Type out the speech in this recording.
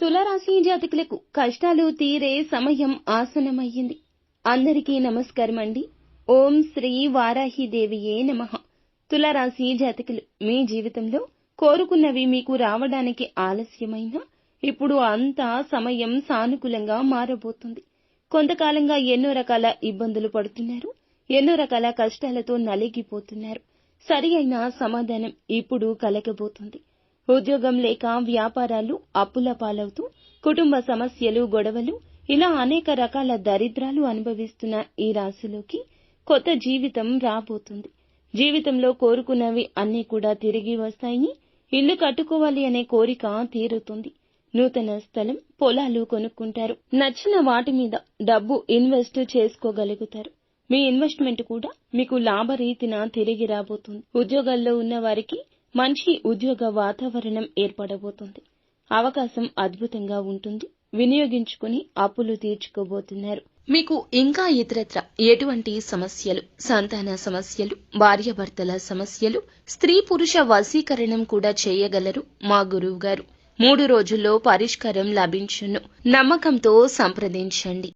తులారాశి జాతకులకు కష్టాలు తీరే సమయం ఆసన్నమయ్యింది. అందరికీ నమస్కారం అండి. ఓం శ్రీ వారాహిదేవియే నమః. తులారాశి జాతకులు, మీ జీవితంలో కోరుకున్నవి మీకు రావడానికి ఆలస్యమైనా ఇప్పుడు అంతా సమయం సానుకూలంగా మారబోతుంది. కొంతకాలంగా ఎన్నో రకాల ఇబ్బందులు పడుతున్నారు, ఎన్నో రకాల కష్టాలతో నలిగిపోతున్నారు. సరి అయిన సమాధానం ఇప్పుడు కలగబోతుంది. ఉద్యోగం లేక వ్యాపారాలు అప్పుల పాలవుతూ, కుటుంబ సమస్యలు, గొడవలు, ఇలా అనేక రకాల దరిద్రాలు అనుభవిస్తున్న ఈ రాశిలోకి కొత్త జీవితం రాబోతుంది. జీవితంలో కోరుకున్నవి అన్నీ కూడా తిరిగి వస్తాయి. ఇల్లు కట్టుకోవాలి అనే కోరిక తీరుతుంది. నూతన స్థలం, పొలాలు కొనుక్కుంటారు. నచ్చిన వాటి మీద డబ్బు ఇన్వెస్ట్ చేసుకోగలుగుతారు. మీ ఇన్వెస్ట్మెంట్ కూడా మీకు లాభరీతిన తిరిగి రాబోతుంది. ఉద్యోగాల్లో ఉన్న వారికి మంచి ఉద్యోగ వాతావరణం ఏర్పడబోతుంది. అవకాశం అద్భుతంగా ఉంటుంది. వినియోగించుకుని అప్పులు తీర్చుకోబోతున్నారు. మీకు ఇంకా ఇతరత్ర ఎటువంటి సమస్యలు, సంతాన సమస్యలు, భార్యాభర్తల సమస్యలు, స్త్రీ పురుష వశీకరణం కూడా చేయగలరు మా గురువు గారు. 3 రోజుల్లో పరిష్కారం లభించును. నమ్మకంతో సంప్రదించండి.